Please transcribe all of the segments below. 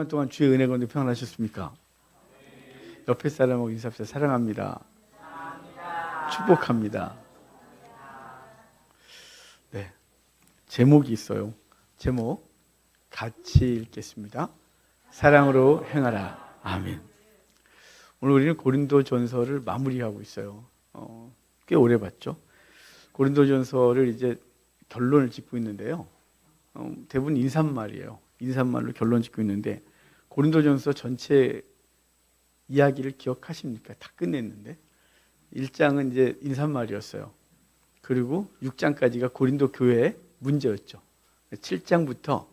주간 동안 주의 은혜 가운데 평안하셨습니까? 옆에 사람하고 인사합시다. 사랑합니다. 축복합니다. 네, 제목이 있어요. 제목 같이 읽겠습니다. 사랑으로 행하라. 아멘. 오늘 우리는 고린도전서를 마무리하고 있어요. 꽤 오래 봤죠. 고린도전서를 이제 결론을 짓고 있는데요. 대부분 인사말이에요. 인사말로 결론 짓고 있는데, 고린도전서 전체 이야기를 기억하십니까? 다 끝냈는데 1장은 이제 인사말이었어요. 그리고 6장까지가 고린도 교회의 문제였죠. 7장부터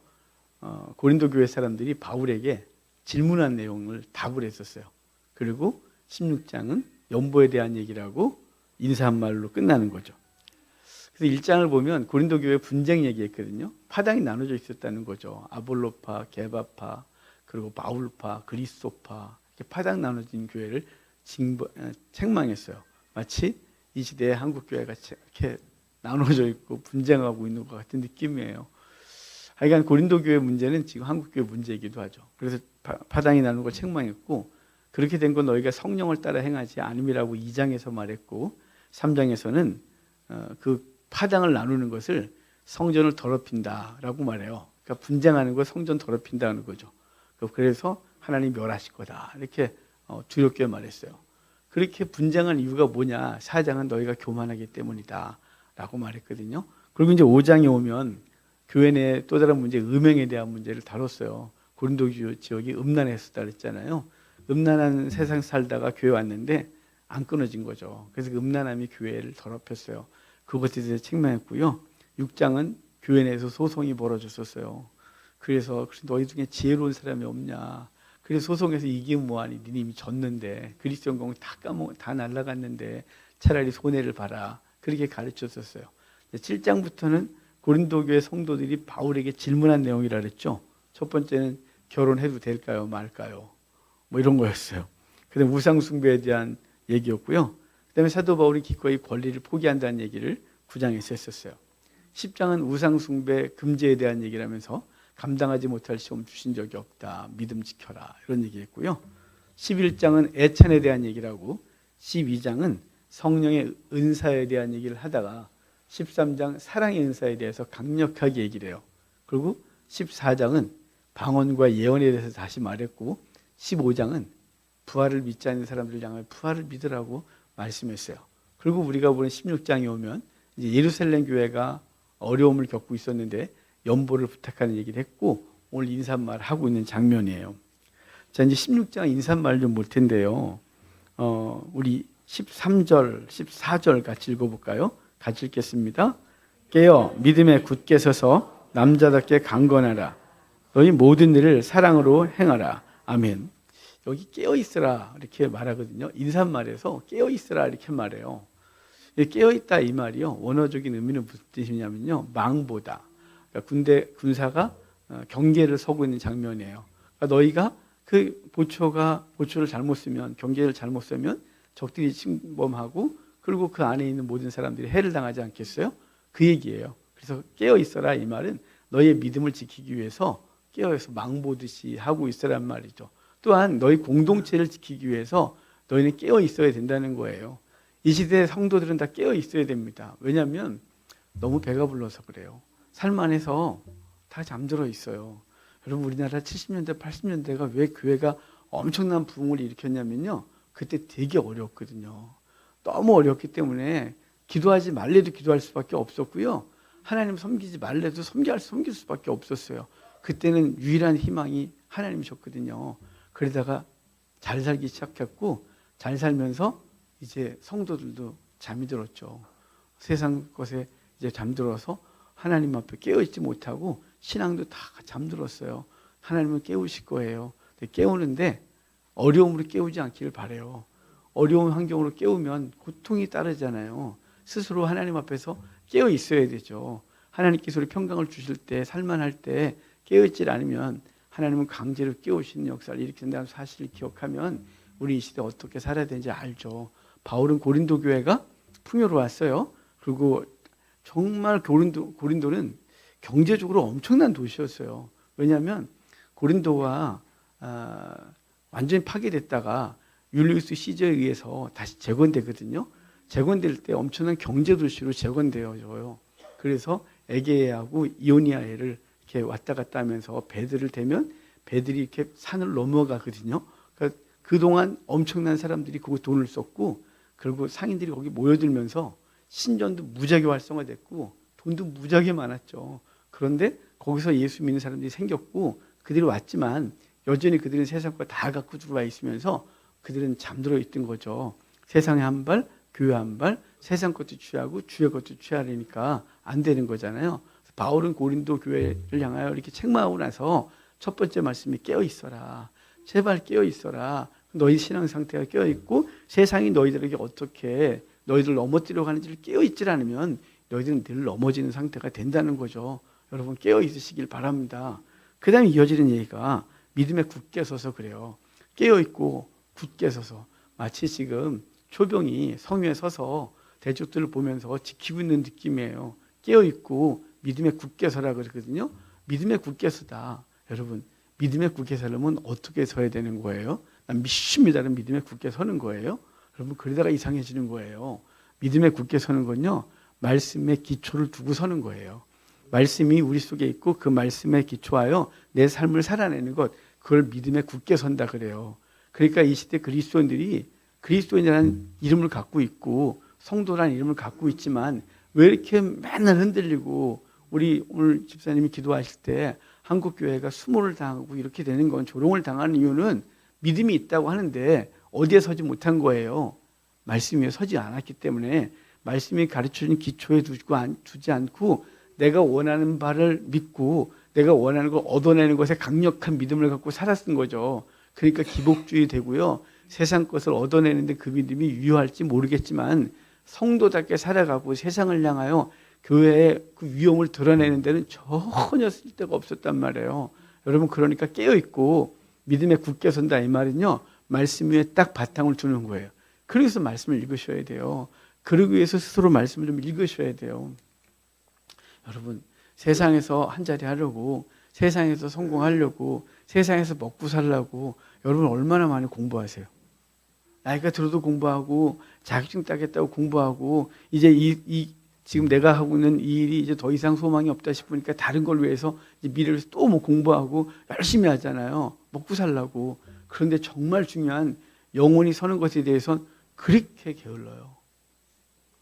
고린도 교회 사람들이 바울에게 질문한 내용을 답을 했었어요. 그리고 16장은 연보에 대한 얘기를 하고 인사말로 끝나는 거죠. 그래서 1장을 보면 고린도 교회 분쟁 얘기했거든요. 파당이 나눠져 있었다는 거죠. 아볼로파, 게바파, 그리고 바울파, 그리스도파, 이렇게 파당 나눠진 교회를 책망했어요. 마치 이 시대의 한국 교회가 이렇게 나눠져 있고 분쟁하고 있는 것 같은 느낌이에요. 하여간 고린도 교회 문제는 지금 한국 교회 문제이기도 하죠. 그래서 파당이 나누는 걸 책망했고, 그렇게 된 건 너희가 성령을 따라 행하지 않음이라고 2장에서 말했고, 3장에서는 그 파당을 나누는 것을 성전을 더럽힌다라고 말해요. 그러니까 분쟁하는 거 성전 더럽힌다는 거죠. 그래서 하나님 멸하실 거다, 이렇게 두렵게 말했어요. 그렇게 분쟁한 이유가 뭐냐? 4장은 너희가 교만하기 때문이다 라고 말했거든요. 그리고 이제 5장에 오면 교회 내 또 다른 문제, 음행에 대한 문제를 다뤘어요. 고린도 지역이 음란했었다 그랬잖아요. 음란한 세상 살다가 교회 왔는데 안 끊어진 거죠. 그래서 그 음란함이 교회를 더럽혔어요. 그것에 대해서 책망했고요. 6장은 교회 내에서 소송이 벌어졌었어요. 그래서 너희 중에 지혜로운 사람이 없냐? 그래서 소송에서 이기면 뭐하니? 니네 이미 졌는데, 그리스도 영광 다 날아갔는데 차라리 손해를 봐라, 그렇게 가르쳤었어요. 7장부터는 고린도 교회 성도들이 바울에게 질문한 내용이라 그랬죠. 첫 번째는 결혼해도 될까요, 말까요? 뭐 이런 거였어요. 그다음에 우상 숭배에 대한 얘기였고요. 그다음에 사도 바울이 기꺼이 권리를 포기한다는 얘기를 9장에서 했었어요. 10장은 우상 숭배 금지에 대한 얘기를 하면서 감당하지 못할 시험 주신 적이 없다, 믿음 지켜라, 이런 얘기했고요. 11장은 애찬에 대한 얘기를 하고, 12장은 성령의 은사에 대한 얘기를 하다가 13장 사랑의 은사에 대해서 강력하게 얘기를 해요. 그리고 14장은 방언과 예언에 대해서 다시 말했고, 15장은 부활을 믿지 않는 사람들을 향해 부활을 믿으라고 말씀했어요. 그리고 우리가 보는 16장에 오면 이제 예루살렘 교회가 어려움을 겪고 있었는데 연보를 부탁하는 얘기를 했고, 오늘 인사말 하고 있는 장면이에요. 자, 이제 16장 인사말 좀 볼 텐데요. 우리 13절, 14절 같이 읽어볼까요? 같이 읽겠습니다. 깨어 믿음에 굳게 서서 남자답게 강건하라. 너희 모든 일을 사랑으로 행하라. 아멘. 여기 깨어있으라 이렇게 말하거든요. 인사말에서 깨어있으라 이렇게 말해요. 깨어있다 이 말이요, 원어적인 의미는 무슨 뜻이냐면요, 망보다. 그러니까 군사가 경계를 서고 있는 장면이에요. 그러니까 너희가 그 보초를 잘못 쓰면, 경계를 잘못 쓰면 적들이 침범하고, 그리고 그 안에 있는 모든 사람들이 해를 당하지 않겠어요? 그 얘기예요. 그래서 깨어있어라 이 말은 너희의 믿음을 지키기 위해서 깨어있어 망보듯이 하고 있으란 말이죠. 또한 너희 공동체를 지키기 위해서 너희는 깨어 있어야 된다는 거예요. 이 시대의 성도들은 다 깨어 있어야 됩니다. 왜냐하면 너무 배가 불러서 그래요. 살만해서 다 잠들어 있어요. 여러분, 우리나라 70년대, 80년대가 왜 교회가 엄청난 부흥을 일으켰냐면요, 그때 되게 어려웠거든요. 너무 어렵기 때문에 기도하지 말래도 기도할 수밖에 없었고요, 하나님 섬기지 말래도 섬길 수밖에 없었어요. 그때는 유일한 희망이 하나님이셨거든요. 그러다가 잘 살기 시작했고, 잘 살면서 이제 성도들도 잠이 들었죠. 세상 것에 이제 잠들어서 하나님 앞에 깨어있지 못하고 신앙도 다 잠들었어요. 하나님은 깨우실 거예요. 깨우는데 어려움으로 깨우지 않기를 바라요. 어려운 환경으로 깨우면 고통이 따르잖아요. 스스로 하나님 앞에서 깨어 있어야 되죠. 하나님께서 우리 평강을 주실 때, 살만할 때 깨어있지 않으면 하나님은 강제로 깨우시는 역사를 일으킨다는 사실을 기억하면 우리 이 시대 어떻게 살아야 되는지 알죠. 바울은 고린도 교회가 풍요로웠어요. 그리고 정말 고린도는 경제적으로 엄청난 도시였어요. 왜냐하면 고린도가 완전히 파괴됐다가 율리우스 시저에 의해서 다시 재건되거든요. 재건될 때 엄청난 경제 도시로 재건되어져요. 그래서 에게해하고 이오니아해를 이렇게 왔다 갔다 하면서 배들을 대면 배들이 이렇게 산을 넘어가거든요. 그러니까 그동안 엄청난 사람들이 거기 돈을 썼고, 그리고 상인들이 거기 모여들면서 신전도 무지하게 활성화됐고 돈도 무지하게 많았죠. 그런데 거기서 예수 믿는 사람들이 생겼고 그들이 왔지만 여전히 그들은 세상 거 다 갖고 들어와 있으면서 그들은 잠들어 있던 거죠. 세상에 한 발, 교회 한 발, 세상 것도 취하고 주의 것도 취하려니까 안 되는 거잖아요. 바울은 고린도 교회를 향하여 이렇게 책망하고 나서 첫 번째 말씀이 깨어 있어라. 제발 깨어 있어라. 너희 신앙 상태가 깨어 있고 세상이 너희들에게 어떻게 너희들 넘어뜨려 가는지를 깨어 있질 않으면 너희들은 늘 넘어지는 상태가 된다는 거죠. 여러분 깨어 있으시길 바랍니다. 그 다음에 이어지는 얘기가 믿음에 굳게 서서 그래요. 깨어 있고 굳게 서서 마치 지금 초병이 성 위에 서서 대적들을 보면서 지키고 있는 느낌이에요. 깨어 있고 믿음에 굳게 서라 그러거든요. 믿음에 굳게 서다. 여러분 믿음에 굳게 서려면 어떻게 서야 되는 거예요? 난 믿습니다는 믿음에 굳게 서는 거예요. 여러분 그러다가 이상해지는 거예요. 믿음에 굳게 서는 건요, 말씀에 기초를 두고 서는 거예요. 말씀이 우리 속에 있고 그 말씀에 기초하여 내 삶을 살아내는 것, 그걸 믿음에 굳게 선다 그래요. 그러니까 이 시대 그리스도인들이 그리스도인이라는 이름을 갖고 있고 성도라는 이름을 갖고 있지만 왜 이렇게 맨날 흔들리고, 우리 오늘 집사님이 기도하실 때 한국 교회가 수모를 당하고 이렇게 되는 건, 조롱을 당하는 이유는 믿음이 있다고 하는데 어디에 서지 못한 거예요. 말씀 위에 서지 않았기 때문에, 말씀이 가르쳐준 기초에 두지 않고 내가 원하는 바를 믿고 내가 원하는 걸 얻어내는 것에 강력한 믿음을 갖고 살았던 거죠. 그러니까 기복주의 되고요, 세상 것을 얻어내는데 그 믿음이 유효할지 모르겠지만 성도답게 살아가고 세상을 향하여 교회의 그 위험을 드러내는 데는 전혀 쓸데가 없었단 말이에요. 여러분 그러니까 깨어있고 믿음에 굳게 선다 이 말은요, 말씀 위에 딱 바탕을 두는 거예요. 그래서 말씀을 읽으셔야 돼요. 그러기 위해서 스스로 말씀을 좀 읽으셔야 돼요. 여러분 세상에서 한 자리 하려고, 세상에서 성공하려고, 세상에서 먹고 살려고 여러분 얼마나 많이 공부하세요? 나이가 들어도 공부하고 자격증 따겠다고 공부하고, 이제 지금 내가 하고 있는 이 일이 이제 더 이상 소망이 없다 싶으니까 다른 걸 위해서 이제 미래를 위해서 또 뭐 공부하고 열심히 하잖아요. 먹고 살려고. 그런데 정말 중요한 영혼이 서는 것에 대해서는 그렇게 게을러요.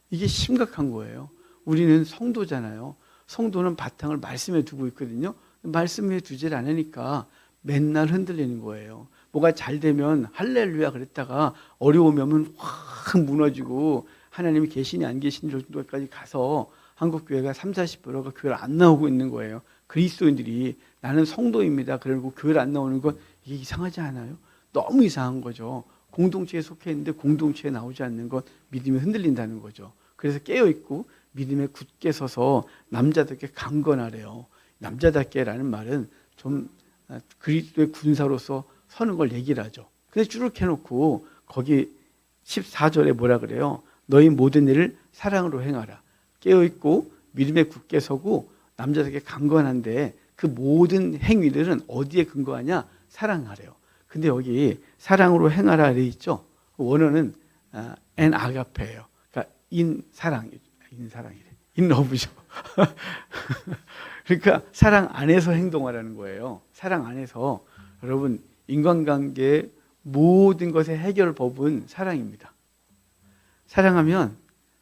이게 심각한 거예요. 우리는 성도잖아요. 성도는 바탕을 말씀에 두고 있거든요. 말씀에 두질 않으니까 맨날 흔들리는 거예요. 뭐가 잘 되면 할렐루야 그랬다가 어려우면 확 무너지고 하나님이 계시니 안 계시니 정도까지 가서 한국 교회가 30-40%가 교회를 안 나오고 있는 거예요. 그리스도인들이 나는 성도입니다. 그리고 교회를 안 나오는 건 이게 이상하지 않아요? 너무 이상한 거죠. 공동체에 속해 있는데 공동체에 나오지 않는 건 믿음이 흔들린다는 거죠. 그래서 깨어있고 믿음에 굳게 서서 남자답게 강건하래요. 남자답게라는 말은 좀 그리스도의 군사로서 서는 걸 얘기를 하죠. 근데 쭉 해놓고 거기 14절에 뭐라 그래요? 너희 모든 일을 사랑으로 행하라. 깨어있고 믿음에 굳게 서고 남자답게 강건한데 그 모든 행위들은 어디에 근거하냐? 사랑하래요. 근데 여기 사랑으로 행하라 되어 있죠. 원어는 엔 아가페예요. 그러니까 인 사랑이래. 인 러브죠. 그러니까 사랑 안에서 행동하라는 거예요. 사랑 안에서. 여러분 인간관계의 모든 것의 해결법은 사랑입니다. 사랑하면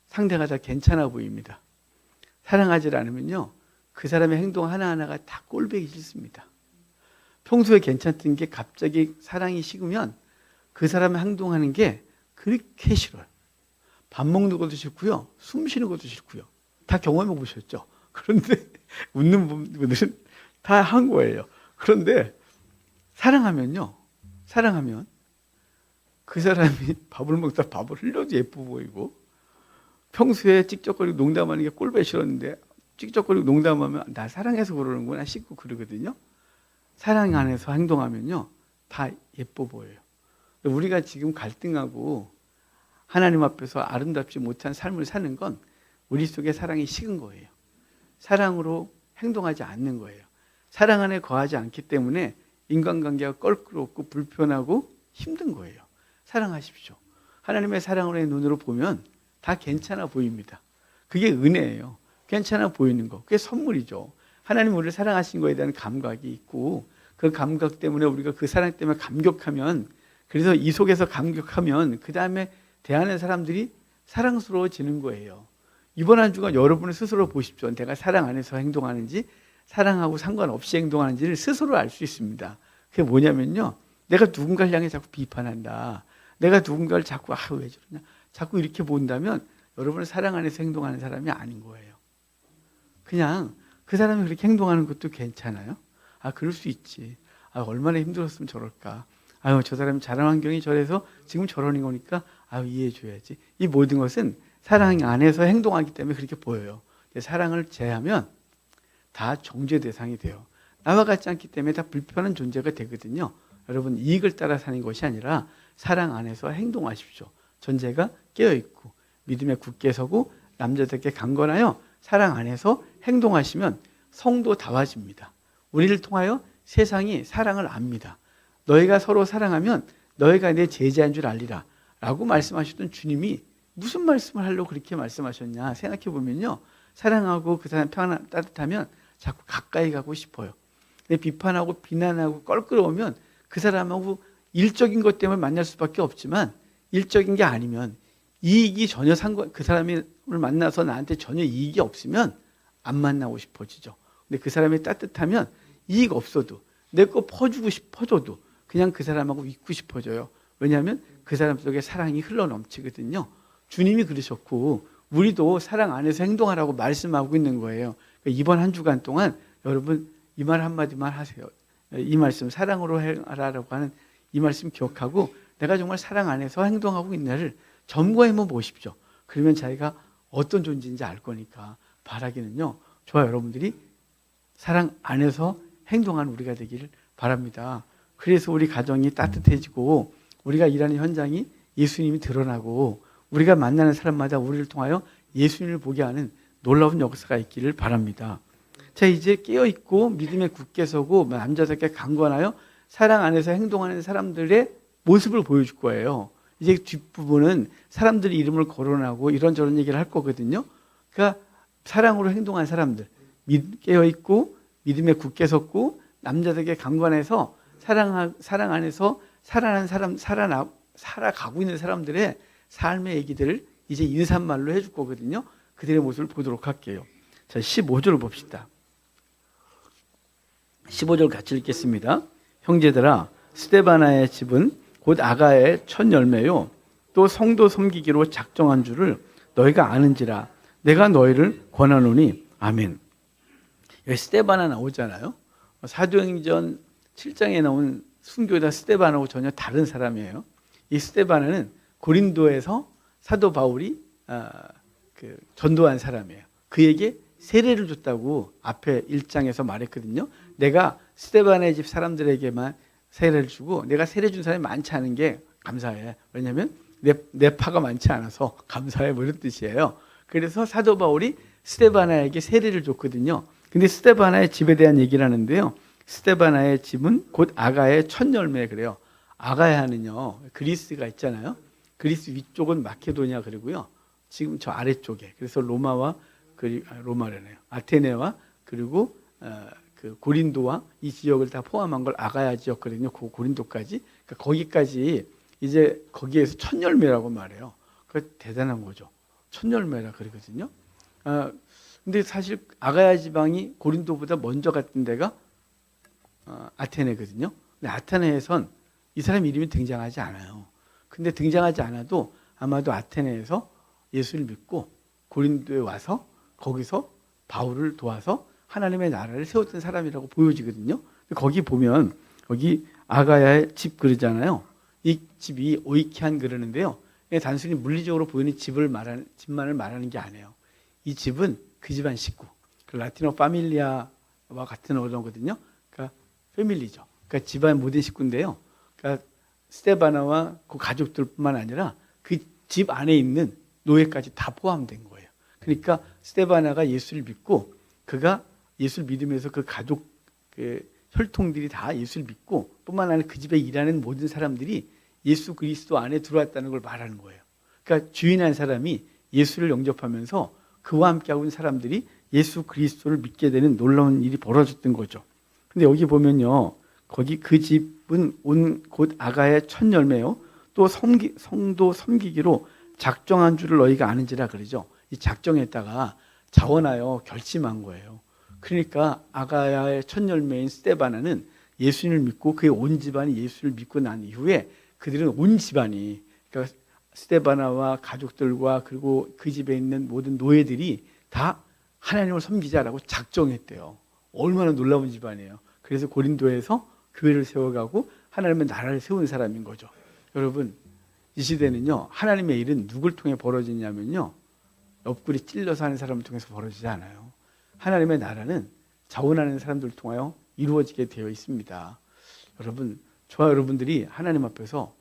상대가 다 괜찮아 보입니다. 사랑하지 않으면요, 그 사람의 행동 하나하나가 다 꼴보기 싫습니다. 평소에 괜찮던 게 갑자기 사랑이 식으면 그 사람의 행동하는 게 그렇게 싫어요. 밥 먹는 것도 싫고요, 숨 쉬는 것도 싫고요. 다 경험해 보셨죠? 그런데 웃는 분들은 다 한 거예요. 그런데 사랑하면 그 사람이 밥을 먹다 밥을 흘려도 예뻐 보이고, 평소에 찍적거리고 농담하는 게 꼴보기 싫었는데 찍적거리고 농담하면 나 사랑해서 그러는구나 싶고 그러거든요. 사랑 안에서 행동하면요 다 예뻐 보여요. 우리가 지금 갈등하고 하나님 앞에서 아름답지 못한 삶을 사는 건 우리 속에 사랑이 식은 거예요. 사랑으로 행동하지 않는 거예요. 사랑 안에 거하지 않기 때문에 인간관계가 껄끄럽고 불편하고 힘든 거예요. 사랑하십시오. 하나님의 사랑의 눈으로 보면 다 괜찮아 보입니다. 그게 은혜예요. 괜찮아 보이는 거. 그게 선물이죠. 하나님 우리를 사랑하신 거에 대한 감각이 있고 그 감각 때문에 우리가 그 사랑 때문에 감격하면, 그래서 이 속에서 감격하면 그 다음에 대하는 사람들이 사랑스러워지는 거예요. 이번 한 주간 여러분을 스스로 보십시오. 내가 사랑 안에서 행동하는지 사랑하고 상관없이 행동하는지를 스스로 알 수 있습니다. 그게 뭐냐면요, 내가 누군가를 향해 자꾸 비판한다, 내가 누군가를 자꾸 왜 저러냐, 자꾸 이렇게 본다면 여러분은 사랑 안에서 행동하는 사람이 아닌 거예요. 그냥 그 사람이 그렇게 행동하는 것도 괜찮아요. 그럴 수 있지. 얼마나 힘들었으면 저럴까. 저 사람이 자란 환경이 저래서 지금 저러는 거니까 이해해 줘야지. 이 모든 것은 사랑 안에서 행동하기 때문에 그렇게 보여요. 사랑을 제하면 다 정죄 대상이 돼요. 나와 같지 않기 때문에 다 불편한 존재가 되거든요. 여러분, 이익을 따라 사는 것이 아니라 사랑 안에서 행동하십시오. 전제가 깨어있고 믿음에 굳게 서고 남자답게 강건하여 사랑 안에서 행동하시면 성도 다워집니다. 우리를 통하여 세상이 사랑을 압니다. 너희가 서로 사랑하면 너희가 내 제자인 줄 알리라 라고 말씀하셨던 주님이 무슨 말씀을 하려고 그렇게 말씀하셨냐 생각해 보면요, 사랑하고 그 사람 평안 따뜻하면 자꾸 가까이 가고 싶어요. 근데 비판하고 비난하고 껄끄러우면 그 사람하고 일적인 것 때문에 만날 수밖에 없지만, 일적인 게 아니면 이익이 전혀 그 사람을 만나서 나한테 전혀 이익이 없으면 안 만나고 싶어지죠. 근데 그 사람이 따뜻하면 이익 없어도 내 거 퍼주고 싶어져도 그냥 그 사람하고 있고 싶어져요. 왜냐하면 그 사람 속에 사랑이 흘러넘치거든요. 주님이 그러셨고 우리도 사랑 안에서 행동하라고 말씀하고 있는 거예요. 그러니까 이번 한 주간 동안 여러분 이 말 한마디만 하세요. 이 말씀, 사랑으로 행하라고 하는 이 말씀 기억하고 내가 정말 사랑 안에서 행동하고 있나를 점검해 보십시오. 그러면 자기가 어떤 존재인지 알 거니까. 바라기는요, 저와 여러분들이 사랑 안에서 행동하는 우리가 되기를 바랍니다. 그래서 우리 가정이 따뜻해지고 우리가 일하는 현장이 예수님이 드러나고 우리가 만나는 사람마다 우리를 통하여 예수님을 보게 하는 놀라운 역사가 있기를 바랍니다. 자, 이제 깨어있고 믿음에 굳게 서고 남자답게 강건하여 사랑 안에서 행동하는 사람들의 모습을 보여줄 거예요. 이제 뒷부분은 사람들이 이름을 거론하고 이런저런 얘기를 할 거거든요. 그러니까 사랑으로 행동한 사람들, 깨어있고 믿음에 굳게 섰고 남자답게 강건해서 사랑 안에서 살아가고 있는 사람들의 삶의 얘기들을 이제 인사말로 해줄 거거든요. 그들의 모습을 보도록 할게요. 자, 15절 봅시다. 15절 같이 읽겠습니다. 형제들아, 스데바나의 집은 곧 아가의 첫 열매요 또 성도 섬기기로 작정한 줄을 너희가 아는지라 내가 너희를 권하노니 아멘. 여기 스데바나 나오잖아요. 사도행전 7장에 나온 순교자 스데바나하고 전혀 다른 사람이에요. 이 스데바나는 고린도에서 사도 바울이 전도한 사람이에요. 그에게 세례를 줬다고 앞에 1장에서 말했거든요. 내가 스데바나의 집 사람들에게만 세례를 주고 내가 세례 준 사람이 많지 않은 게 감사해. 왜냐하면 내 파가 많지 않아서 감사해, 뭐 이런 뜻이에요. 그래서 사도 바울이 스데바나에게 세례를 줬거든요. 근데 스데바나의 집에 대한 얘기를 하는데요. 스데바나의 집은 곧 아가의 첫 열매 그래요. 아가야는요, 그리스가 있잖아요. 그리스 위쪽은 마케도니아 그리고요. 지금 저 아래쪽에, 그래서 로마래네요. 아테네와 그리고 그 고린도와 이 지역을 다 포함한 걸 아가야 지역거든요. 그 고린도까지. 그러니까 거기까지 이제 거기에서 첫 열매라고 말해요. 그 대단한 거죠. 첫 열매라 그러거든요. 근데 사실 아가야 지방이 고린도보다 먼저 갔던 데가 아테네거든요. 근데 아테네에선 이 사람 이름이 등장하지 않아요. 근데 등장하지 않아도 아마도 아테네에서 예수를 믿고 고린도에 와서 거기서 바울을 도와서 하나님의 나라를 세웠던 사람이라고 보여지거든요. 거기 보면 여기 아가야의 집 그러잖아요. 이 집이 오이키안 그러는데요. 단순히 물리적으로 보이는 집만을 말하는 게 아니에요. 이 집은 그 집안 식구, 그 라틴어 파밀리아와 같은 언어거든요. 그러니까 패밀리죠. 그러니까 집안 모든 식구인데요. 그러니까 스데바나와 그 가족들뿐만 아니라 그 집 안에 있는 노예까지 다 포함된 거예요. 그러니까 스데바나가 예수를 믿고 그가 예수를 믿으면서 그 가족 혈통들이 다 예수를 믿고 뿐만 아니라 그 집에 일하는 모든 사람들이 예수 그리스도 안에 들어왔다는 걸 말하는 거예요. 그러니까 주인한 사람이 예수를 영접하면서 그와 함께하고 있는 사람들이 예수 그리스도를 믿게 되는 놀라운 일이 벌어졌던 거죠. 근데 여기 보면요, 거기 그 집은 온 곧 아가의 첫 열매요. 또 성도 섬기기로 작정한 줄을 너희가 아는지라 그러죠. 이 작정했다가 자원하여 결심한 거예요. 그러니까 아가야의 첫 열매인 스데바나는 예수님을 믿고 그의 온 집안이 예수를 믿고 난 이후에 그들은 온 집안이, 그러니까 스데바나와 가족들과 그리고 그 집에 있는 모든 노예들이 다 하나님을 섬기자라고 작정했대요. 얼마나 놀라운 집안이에요. 그래서 고린도에서 교회를 세워가고 하나님의 나라를 세운 사람인 거죠. 여러분, 이 시대는요, 하나님의 일은 누굴 통해 벌어지냐면요, 옆구리 찔러서 하는 사람을 통해서 벌어지지 않아요. 하나님의 나라는 자원하는 사람들을 통하여 이루어지게 되어 있습니다. 여러분, 저와 여러분들이 하나님 앞에서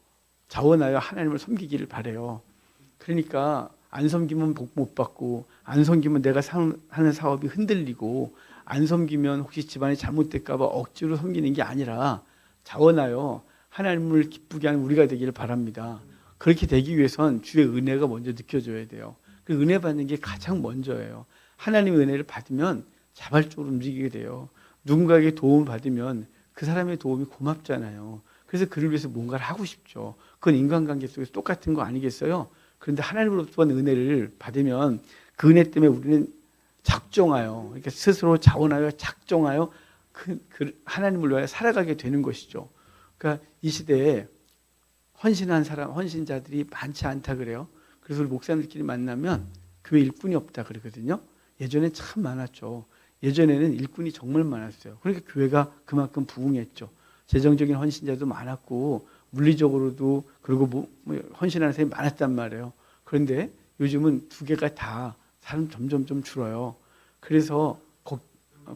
자원하여 하나님을 섬기기를 바라요. 그러니까 안 섬기면 복 못 받고, 안 섬기면 내가 하는 사업이 흔들리고, 안 섬기면 혹시 집안이 잘못될까 봐 억지로 섬기는 게 아니라 자원하여 하나님을 기쁘게 하는 우리가 되기를 바랍니다. 그렇게 되기 위해선 주의 은혜가 먼저 느껴져야 돼요. 그 은혜 받는 게 가장 먼저예요. 하나님의 은혜를 받으면 자발적으로 움직이게 돼요. 누군가에게 도움을 받으면 그 사람의 도움이 고맙잖아요. 그래서 그를 위해서 뭔가를 하고 싶죠. 그건 인간관계 속에서 똑같은 거 아니겠어요? 그런데 하나님으로부터 은혜를 받으면 그 은혜 때문에 우리는 작정하여, 그러니까 스스로 자원하여 작정하여 그 하나님을 위하여 살아가게 되는 것이죠. 그러니까 이 시대에 헌신한 사람, 헌신자들이 많지 않다 그래요. 그래서 우리 목사님들끼리 만나면 교회 일꾼이 없다 그러거든요. 예전엔 참 많았죠. 예전에는 일꾼이 정말 많았어요. 그러니까 교회가 그만큼 부흥했죠. 재정적인 헌신자도 많았고 물리적으로도, 그리고 헌신하는 사람이 많았단 말이에요. 그런데 요즘은 두 개가 다 사람 점점 좀 줄어요. 그래서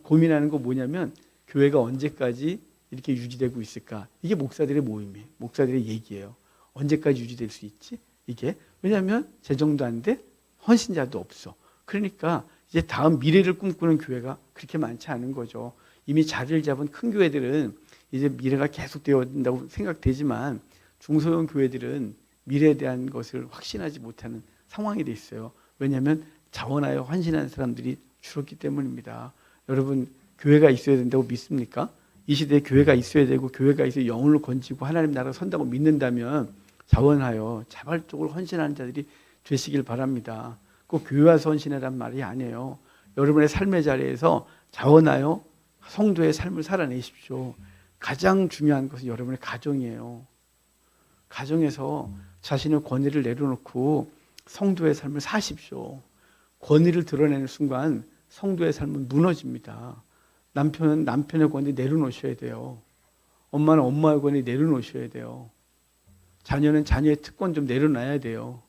고민하는 거 뭐냐면 교회가 언제까지 이렇게 유지되고 있을까? 이게 목사들의 모임이에요. 목사들의 얘기예요. 언제까지 유지될 수 있지? 이게 왜냐하면 재정도 안 돼, 헌신자도 없어. 그러니까 이제 다음 미래를 꿈꾸는 교회가 그렇게 많지 않은 거죠. 이미 자리를 잡은 큰 교회들은 이제 미래가 계속되어야 된다고 생각되지만 중소형 교회들은 미래에 대한 것을 확신하지 못하는 상황이 돼 있어요. 왜냐하면 자원하여 헌신하는 사람들이 줄었기 때문입니다. 여러분, 교회가 있어야 된다고 믿습니까? 이 시대에 교회가 있어야 되고 교회가 있어 영혼을 건지고 하나님 나라가 선다고 믿는다면 자원하여 자발적으로 헌신하는 자들이 되시길 바랍니다. 꼭 교회 와서 헌신하란 말이 아니에요. 여러분의 삶의 자리에서 자원하여 성도의 삶을 살아내십시오. 가장 중요한 것은 여러분의 가정이에요. 가정에서 자신의 권위를 내려놓고 성도의 삶을 사십시오. 권위를 드러내는 순간 성도의 삶은 무너집니다. 남편은 남편의 권위 내려놓으셔야 돼요. 엄마는 엄마의 권위 내려놓으셔야 돼요. 자녀는 자녀의 특권 좀 내려놔야 돼요.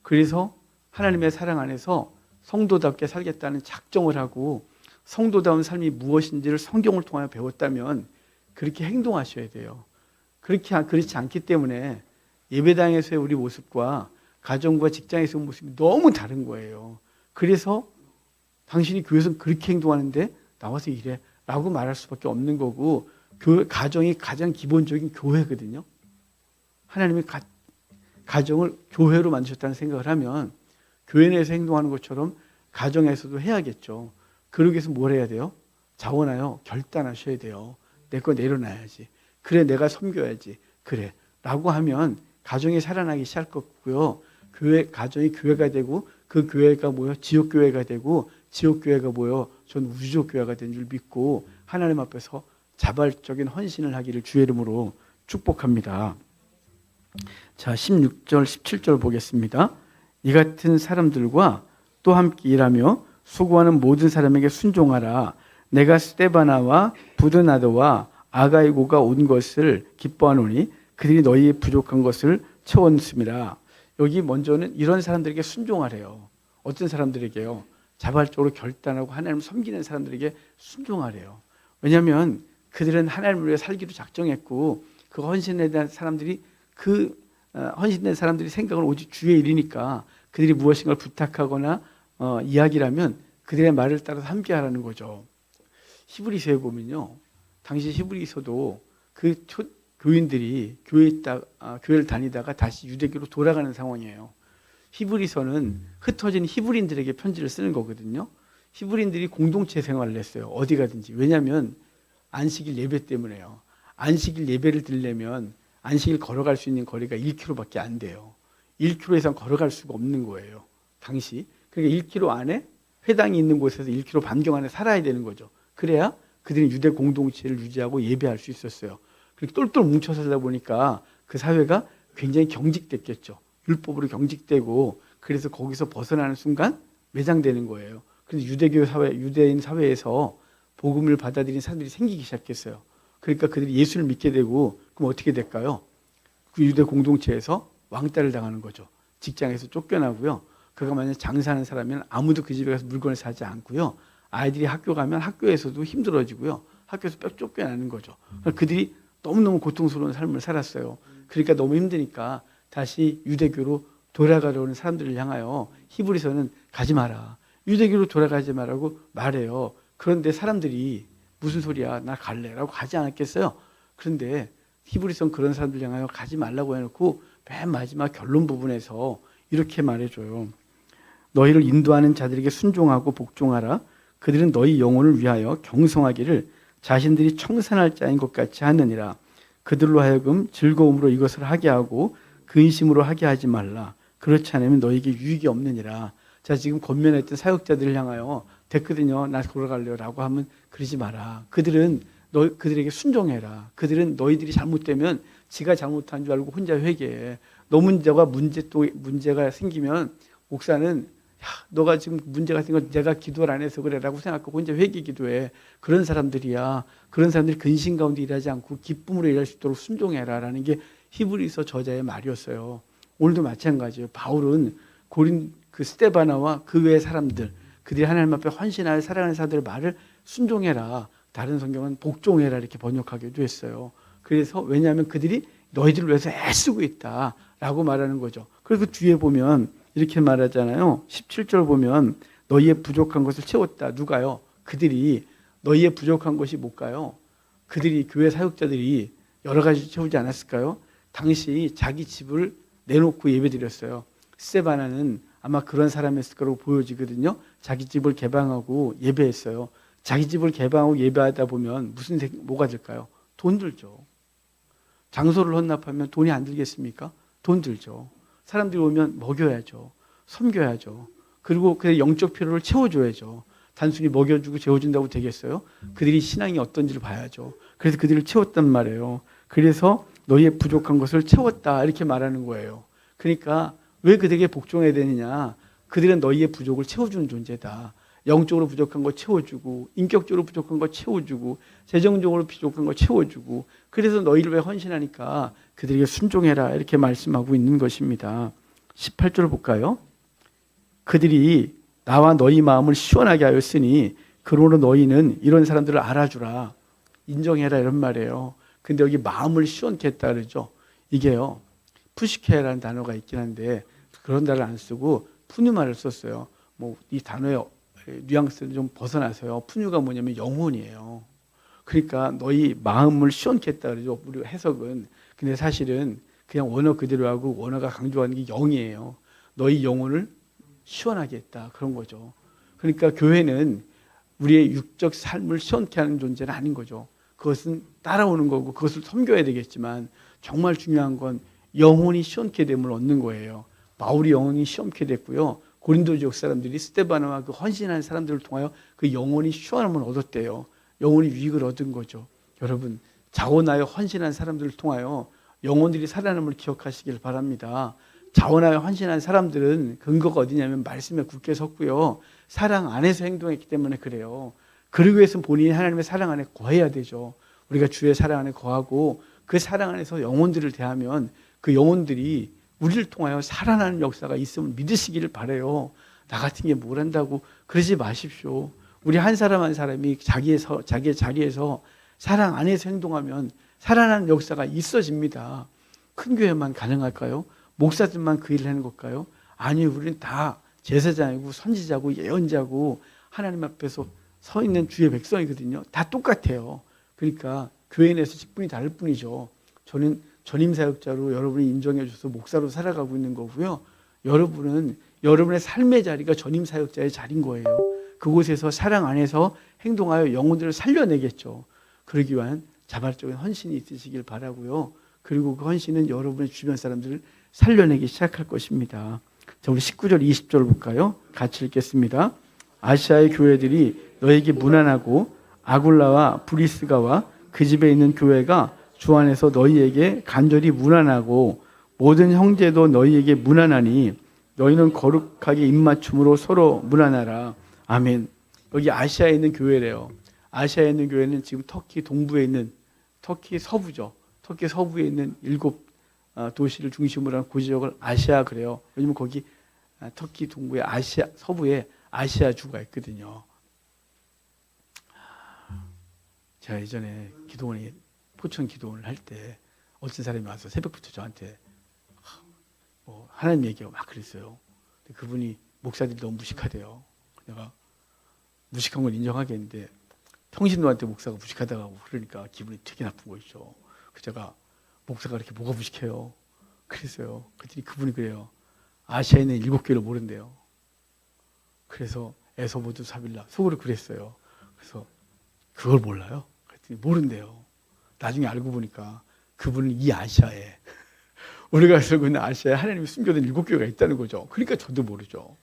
그래서 하나님의 사랑 안에서 성도답게 살겠다는 작정을 하고 성도다운 삶이 무엇인지를 성경을 통하여 배웠다면 그렇게 행동하셔야 돼요. 그렇지 않기 때문에 예배당에서의 우리 모습과 가정과 직장에서의 모습이 너무 다른 거예요. 그래서 당신이 교회에서 그렇게 행동하는데 나와서 이래 라고 말할 수밖에 없는 거고, 가정이 가장 기본적인 교회거든요. 하나님이 가정을 교회로 만드셨다는 생각을 하면 교회 내에서 행동하는 것처럼 가정에서도 해야겠죠. 그러기 위해서 뭘 해야 돼요? 자원하여 결단하셔야 돼요. 내 거 내려놔야지. 그래, 내가 섬겨야지. 그래 라고 하면 가정이 살아나기 시작할 거고요. 가정이 교회가 되고 그 교회가 뭐요? 지역교회가 되고 지역교회가 뭐요? 전 우주교회가 된 줄 믿고 하나님 앞에서 자발적인 헌신을 하기를 주의 이름으로 축복합니다. 자, 16절, 17절 보겠습니다. 이 같은 사람들과 또 함께 일하며 수고하는 모든 사람에게 순종하라. 내가 스데바나와 부드나도와 아가이고가 온 것을 기뻐하노니 그들이 너희의 부족한 것을 채웠음이라. 여기 먼저는 이런 사람들에게 순종하래요. 어떤 사람들에게요? 자발적으로 결단하고 하나님을 섬기는 사람들에게 순종하래요. 왜냐하면 그들은 하나님을 위해 살기로 작정했고 그 헌신에 대한 사람들이 헌신된 사람들이 생각은 오직 주의 일이니까 그들이 무엇인가를 부탁하거나 이야기를 하면 그들의 말을 따라서 함께하라는 거죠. 히브리서에 보면요, 당시 히브리서도 그 교인들이 교회를 다니다가 다시 유대교로 돌아가는 상황이에요. 히브리서는 흩어진 히브리인들에게 편지를 쓰는 거거든요. 히브리인들이 공동체 생활을 했어요. 어디 가든지. 왜냐하면 안식일 예배 때문에요. 안식일 예배를 드리려면 안식일 걸어갈 수 있는 거리가 1km밖에 안 돼요. 1km 이상 걸어갈 수가 없는 거예요. 당시. 그러니까 1km 안에 회당이 있는 곳에서 1km 반경 안에 살아야 되는 거죠. 그래야 그들이 유대 공동체를 유지하고 예배할 수 있었어요. 그렇게 똘똘 뭉쳐 살다 보니까 그 사회가 굉장히 경직됐겠죠. 율법으로 경직되고 그래서 거기서 벗어나는 순간 매장되는 거예요. 그래서 유대교 사회, 유대인 사회에서 복음을 받아들인 사람들이 생기기 시작했어요. 그러니까 그들이 예수를 믿게 되고 그럼 어떻게 될까요? 그 유대 공동체에서 왕따를 당하는 거죠. 직장에서 쫓겨나고요. 그가 만약 장사하는 사람이면 아무도 그 집에 가서 물건을 사지 않고요. 아이들이 학교 가면 학교에서도 힘들어지고요. 학교에서 쫓겨나는 거죠. 그들이 너무너무 고통스러운 삶을 살았어요. 그러니까 너무 힘드니까 다시 유대교로 돌아가려는 사람들을 향하여 히브리서는 가지 마라. 유대교로 돌아가지 말라고 말해요. 그런데 사람들이 무슨 소리야, 나 갈래라고 가지 않았겠어요? 그런데 히브리서는 그런 사람들 향하여 가지 말라고 해놓고 맨 마지막 결론 부분에서 이렇게 말해줘요. 너희를 인도하는 자들에게 순종하고 복종하라. 그들은 너희 영혼을 위하여 경성하기를 자신들이 청산할 자인 것 같이 하느니라. 그들로 하여금 즐거움으로 이것을 하게 하고 근심으로 하게 하지 말라. 그렇지 않으면 너희에게 유익이 없느니라. 자, 지금 권면했던 사역자들을 향하여 됐거든요. 나 돌아갈래요 라고 하면 그러지 마라. 그들에게 순종해라. 그들은 너희들이 잘못되면 지가 잘못한 줄 알고 혼자 회개해. 너 문제가 생기면 목사는 야, 너가 지금 문제가 생겨 내가 기도를 안 해서 그래 라고 생각하고 혼자 회개 기도해. 그런 사람들이야. 그런 사람들이 근심 가운데 일하지 않고 기쁨으로 일할 수 있도록 순종해라 라는 게 히브리서 저자의 말이었어요. 오늘도 마찬가지예요. 바울은 그 스데바나와 그 외의 사람들, 그들이 하나님 앞에 헌신하여 사랑하는 사람들의 말을 순종해라. 다른 성경은 복종해라 이렇게 번역하기도 했어요. 그래서 왜냐하면 그들이 너희들을 위해서 애쓰고 있다라고 말하는 거죠. 그리고 뒤에 보면 이렇게 말하잖아요. 17절 보면 너희의 부족한 것을 채웠다. 누가요? 그들이. 너희의 부족한 것이 뭘까요? 그들이 교회 사역자들이 여러 가지 채우지 않았을까요? 당시 자기 집을 내놓고 예배드렸어요. 스데바나는 아마 그런 사람이었을 거라고 보여지거든요. 자기 집을 개방하고 예배했어요. 자기 집을 개방하고 예배하다 보면 뭐가 될까요? 돈 들죠. 장소를 헌납하면 돈이 안 들겠습니까? 돈 들죠. 사람들이 오면 먹여야죠. 섬겨야죠. 그리고 그의 영적 필요를 채워줘야죠. 단순히 먹여주고 재워준다고 되겠어요? 그들이 신앙이 어떤지를 봐야죠. 그래서 그들을 채웠단 말이에요. 그래서 너희의 부족한 것을 채웠다 이렇게 말하는 거예요. 그러니까 왜 그들에게 복종해야 되느냐? 그들은 너희의 부족을 채워주는 존재다. 영적으로 부족한 거 채워주고 인격적으로 부족한 거 채워주고 재정적으로 부족한 거 채워주고 그래서 너희를 왜 헌신하니까 그들에게 순종해라 이렇게 말씀하고 있는 것입니다. 18절 볼까요? 그들이 나와 너희 마음을 시원하게 하였으니 그러므로 너희는 이런 사람들을 알아주라. 인정해라 이런 말이에요. 근데 여기 마음을 시원케 했다 그러죠. 이게요. 푸시케라는 단어가 있긴 한데 그런 단어를 안 쓰고 푸뉴마를 썼어요. 이 단어의 뉘앙스를 좀 벗어나서요. 푸뉴가 뭐냐면 영혼이에요. 그러니까 너희 마음을 시원케 했다 그러죠. 우리 해석은. 근데 사실은 그냥 원어 그대로 하고 원어가 강조하는 게 영이에요. 너희 영혼을 시원하게 했다. 그런 거죠. 그러니까 교회는 우리의 육적 삶을 시원케 하는 존재는 아닌 거죠. 그것은 따라오는 거고 그것을 섬겨야 되겠지만 정말 중요한 건 영혼이 시원케 됨을 얻는 거예요. 바울이 영혼이 시원케 됐고요. 고린도 지역 사람들이 스데바나와 그 헌신하는 사람들을 통하여 그 영혼이 시원함을 얻었대요. 영혼이 유익을 얻은 거죠. 여러분 자원하여 헌신한 사람들을 통하여 영혼들이 살아남을 기억하시길 바랍니다. 자원하여 헌신한 사람들은 근거가 어디냐면 말씀에 굳게 섰고요. 사랑 안에서 행동했기 때문에 그래요. 그러기 위해서는 본인이 하나님의 사랑 안에 거해야 되죠. 우리가 주의 사랑 안에 거하고 그 사랑 안에서 영혼들을 대하면 그 영혼들이 우리를 통하여 살아나는 역사가 있음을 믿으시기를 바라요. 나 같은 게 뭘 한다고 그러지 마십시오. 우리 한 사람 한 사람이 자기의 자리에서 사랑 안에서 행동하면 살아나는 역사가 있어집니다. 큰 교회만 가능할까요? 목사들만 그 일을 하는 걸까요? 아니, 우리는 다 제사장이고 선지자고 예언자고 하나님 앞에서 서 있는 주의 백성이거든요. 다 똑같아요. 그러니까 교회 내에서 직분이 다를 뿐이죠. 저는 전임 사역자로 여러분이 인정해 주셔서 목사로 살아가고 있는 거고요. 여러분은 여러분의 삶의 자리가 전임 사역자의 자리인 거예요. 그곳에서 사랑 안에서 행동하여 영혼들을 살려내겠죠. 그러기 위한 자발적인 헌신이 있으시길 바라고요. 그리고 그 헌신은 여러분의 주변 사람들을 살려내기 시작할 것입니다. 자, 우리 19절, 20절 볼까요? 같이 읽겠습니다. 아시아의 교회들이 너에게 무난하고 아굴라와 브리스가와 그 집에 있는 교회가 주 안에서 너희에게 간절히 무난하고 모든 형제도 너희에게 무난하니 너희는 거룩하게 입맞춤으로 서로 무난하라. 아멘. 여기 아시아에 있는 교회래요. 아시아에 있는 교회는 지금 터키 동부에 있는, 터키 서부죠. 터키 서부에 있는 7 도시를 중심으로 한 고지역을 아시아 그래요. 왜냐면 거기 터키 동부에 아시아, 서부에 아시아주가 있거든요. 제가 예전에 기도원에 포천 기도원을 할 때 어떤 사람이 와서 새벽부터 저한테 하나님 얘기하고 막 그랬어요. 근데 그분이 목사들이 너무 무식하대요. 내가 무식한 건 인정하겠는데 평신도한테 목사가 무식하다고 그러니까 기분이 되게 나쁜 거 있죠. 그래서 제가 목사가 이렇게 뭐가 무식해요? 그랬어요. 그랬더니 그분이 그래요. 아시아에 있는 7교회를 모른대요. 그래서 에서보드 사빌라 속으로 그랬어요. 그래서 그걸 몰라요? 그랬더니 모른대요. 나중에 알고 보니까 그분은 이 아시아에 우리가 살고 있는 아시아에 하나님이 숨겨둔 7교회가 있다는 거죠. 그러니까 저도 모르죠.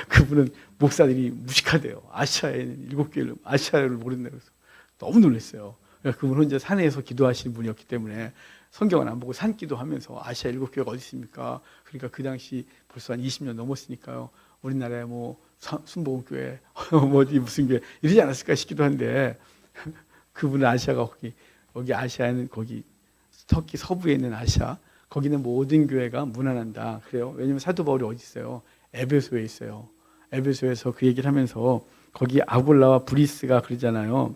그분은 목사들이 무식하대요. 아시아에 있는 7교회를 아시아를 모른다고 해서 너무 놀랐어요. 그러니까 그분 혼자 산에서 기도하시는 분이었기 때문에 성경을 안 보고 산기도 하면서 아시아 7교회가 어디 있습니까? 그러니까 그 당시 벌써 한 20년 넘었으니까요. 우리나라에 뭐 순복음교회 뭐 어디 무슨 교회 이러지 않았을까 싶기도 한데 그분은 아시아가 여기 아시아에는 거기 터키 서부에 있는 아시아 거기는 모든 교회가 무난한다. 그래요. 왜냐면 사도 바울이 어디 있어요? 에베소에 있어요. 에베소에서 그 얘기를 하면서 거기 아굴라와 브리스가 그러잖아요.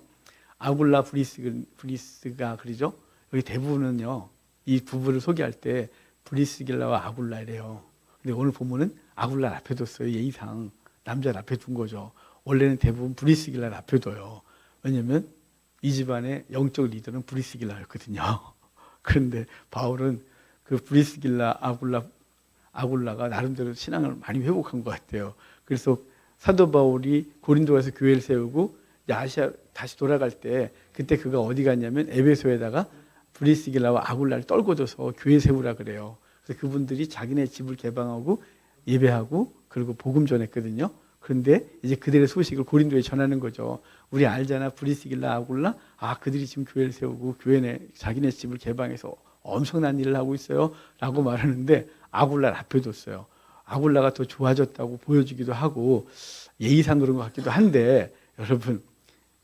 아굴라 브리스가 그러죠. 여기 대부분은요. 이 부부를 소개할 때 브리스길라와 아굴라 이래요. 근데 오늘 보면은 아굴라 앞에 뒀어요. 예의상 남자를 앞에 둔 거죠. 원래는 대부분 브리스길라를 앞에 둬요. 왜냐면 이 집안의 영적 리더는 브리스길라였거든요. 그런데 바울은 그 브리스길라 아굴라가 나름대로 신앙을 많이 회복한 것 같아요. 그래서 사도 바울이 고린도에서 교회를 세우고 아시아 다시 돌아갈 때 그때 그가 어디 갔냐면 에베소에다가 브리스길라와 아굴라를 떨궈줘서 교회 세우라 그래요. 그래서 그분들이 자기네 집을 개방하고 예배하고 그리고 복음 전했거든요. 그런데 이제 그들의 소식을 고린도에 전하는 거죠. 우리 알잖아. 브리스길라 아굴라. 그들이 지금 교회를 세우고 교회 내 자기네 집을 개방해서 엄청난 일을 하고 있어요. 라고 말하는데 아굴라를 앞에 뒀어요. 아굴라가 더 좋아졌다고 보여주기도 하고 예의상 그런 것 같기도 한데 여러분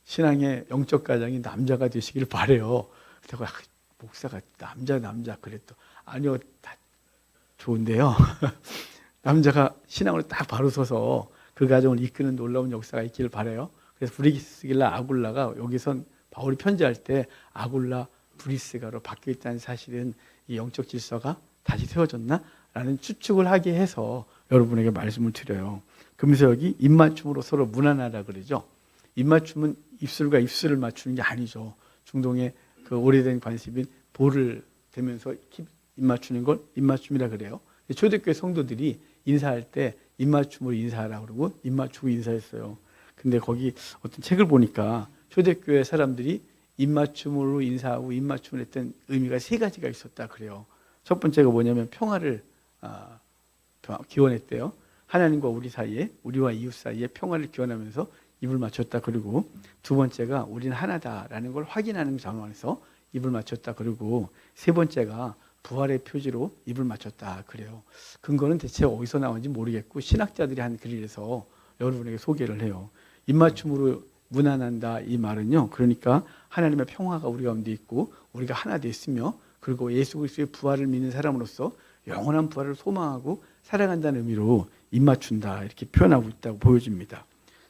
신앙의 영적 가장이 남자가 되시길 바라요. 그래서 목사가 남자 그랬더. 아니요. 다 좋은데요. 남자가 신앙으로 딱 바로 서서 그 가정을 이끄는 놀라운 역사가 있기를 바라요. 그래서 브리스길라 아굴라가 여기선 바울이 편지할 때 아굴라 브리스가로 바뀌어 있다는 사실은 이 영적 질서가 다시 세워졌나? 라는 추측을 하게 해서 여러분에게 말씀을 드려요. 그러면서 여기 입맞춤으로 서로 무난하라 그러죠. 입맞춤은 입술과 입술을 맞추는 게 아니죠. 중동의 그 오래된 관습인 볼을 대면서 입맞추는 걸 입맞춤이라 그래요. 초대교회 성도들이 인사할 때 입맞춤으로 인사하라고 그러고 입맞추고 인사했어요. 근데 거기 어떤 책을 보니까 초대교회 사람들이 입맞춤으로 인사하고 입맞춤을 했던 의미가 3가지가 있었다 그래요. 첫 번째가 뭐냐면 평화를 기원했대요. 하나님과 우리 사이에, 우리와 이웃 사이에 평화를 기원하면서 입을 맞췄다. 그리고 두 번째가 우리는 하나다라는 걸 확인하는 상황에서 입을 맞췄다. 그리고 세 번째가 부활의 표지로 입을 맞췄다 그래요. 근거는 대체 어디서 나온지 모르겠고 신학자들이 한 글에서 여러분에게 소개를 해요. 입맞춤으로 무난한다 이 말은요. 그러니까 하나님의 평화가 우리 가운데 있고 우리가 하나 됐으며 그리고 예수 그리스도의 부활을 믿는 사람으로서 영원한 부활을 소망하고 살아간다는 의미로 입맞춘다 이렇게 표현하고 있다고 보여집니다.